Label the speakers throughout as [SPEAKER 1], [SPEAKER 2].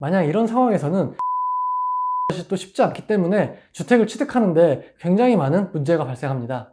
[SPEAKER 1] 만약 이런 상황에서는 것이 또 쉽지 않기 때문에 주택을 취득하는데 굉장히 많은 문제가 발생합니다.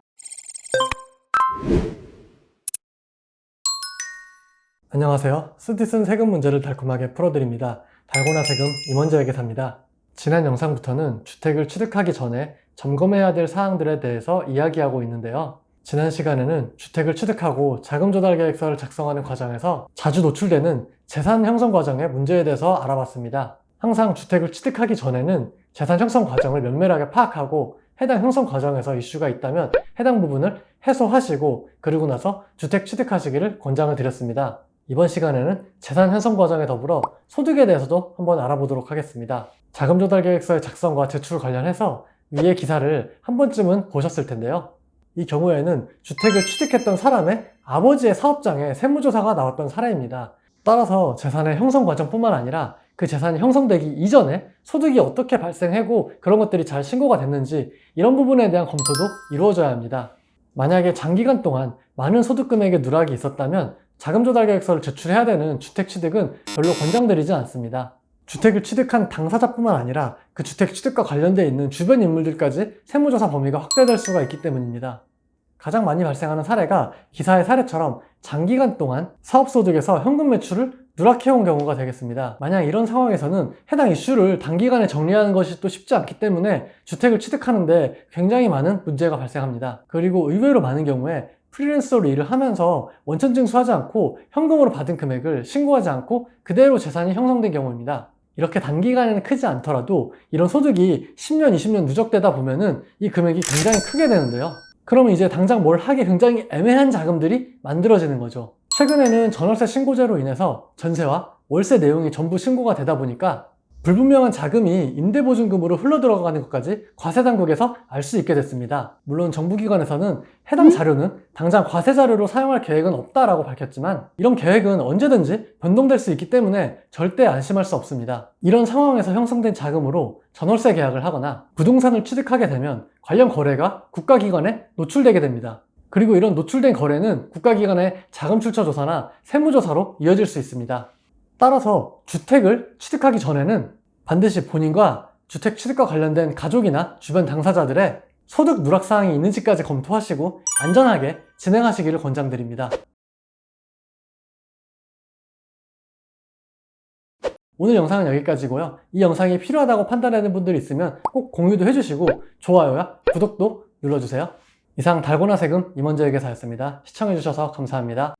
[SPEAKER 1] 안녕하세요. 스티슨 세금 문제를 달콤하게 풀어드립니다. 달고나 세금 임원재 회계사입니다. 지난 영상부터는 주택을 취득하기 전에 점검해야 될 사항들에 대해서 이야기하고 있는데요. 지난 시간에는 주택을 취득하고 자금 조달 계획서를 작성하는 과정에서 자주 노출되는 재산 형성 과정의 문제에 대해서 알아봤습니다. 항상 주택을 취득하기 전에는 재산 형성 과정을 면밀하게 파악하고 해당 형성 과정에서 이슈가 있다면 해당 부분을 해소하시고 그리고 나서 주택 취득하시기를 권장을 드렸습니다. 이번 시간에는 재산 형성 과정에 더불어 소득에 대해서도 한번 알아보도록 하겠습니다. 자금 조달 계획서의 작성과 제출 관련해서 위의 기사를 한 번쯤은 보셨을 텐데요. 이 경우에는 주택을 취득했던 사람의 아버지의 사업장에 세무조사가 나왔던 사례입니다. 따라서 재산의 형성 과정뿐만 아니라 그 재산이 형성되기 이전에 소득이 어떻게 발생하고 그런 것들이 잘 신고가 됐는지 이런 부분에 대한 검토도 이루어져야 합니다. 만약에 장기간 동안 많은 소득 금액의 누락이 있었다면 자금 조달 계획서를 제출해야 되는 주택 취득은 별로 권장드리지 않습니다. 주택을 취득한 당사자뿐만 아니라 그 주택 취득과 관련되어 있는 주변 인물들까지 세무조사 범위가 확대될 수가 있기 때문입니다. 가장 많이 발생하는 사례가 기사의 사례처럼 장기간 동안 사업소득에서 현금 매출을 누락해온 경우가 되겠습니다. 만약 이런 상황에서는 해당 이슈를 단기간에 정리하는 것이 또 쉽지 않기 때문에 주택을 취득하는데 굉장히 많은 문제가 발생합니다. 그리고 의외로 많은 경우에 프리랜서로 일을 하면서 원천 징수하지 않고 현금으로 받은 금액을 신고하지 않고 그대로 재산이 형성된 경우입니다. 이렇게 단기간에는 크지 않더라도 이런 소득이 10년, 20년 누적되다 보면은 이 금액이 굉장히 크게 되는데요. 그러면 이제 당장 뭘 하기 굉장히 애매한 자금들이 만들어지는 거죠. 최근에는 전월세 신고제로 인해서 전세와 월세 내용이 전부 신고가 되다 보니까 불분명한 자금이 임대보증금으로 흘러들어가는 것까지 과세당국에서 알 수 있게 됐습니다. 물론 정부기관에서는 해당 자료는 당장 과세 자료로 사용할 계획은 없다라고 밝혔지만 이런 계획은 언제든지 변동될 수 있기 때문에 절대 안심할 수 없습니다. 이런 상황에서 형성된 자금으로 전월세 계약을 하거나 부동산을 취득하게 되면 관련 거래가 국가기관에 노출되게 됩니다. 그리고 이런 노출된 거래는 국가기관의 자금 출처 조사나 세무조사로 이어질 수 있습니다. 따라서 주택을 취득하기 전에는 반드시 본인과 주택 취득과 관련된 가족이나 주변 당사자들의 소득 누락 사항이 있는지까지 검토하시고 안전하게 진행하시기를 권장드립니다. 오늘 영상은 여기까지고요. 이 영상이 필요하다고 판단하는 분들이 있으면 꼭 공유도 해주시고 좋아요와 구독도 눌러주세요. 이상 달고나 세금 임원재 회계사였습니다. 시청해주셔서 감사합니다.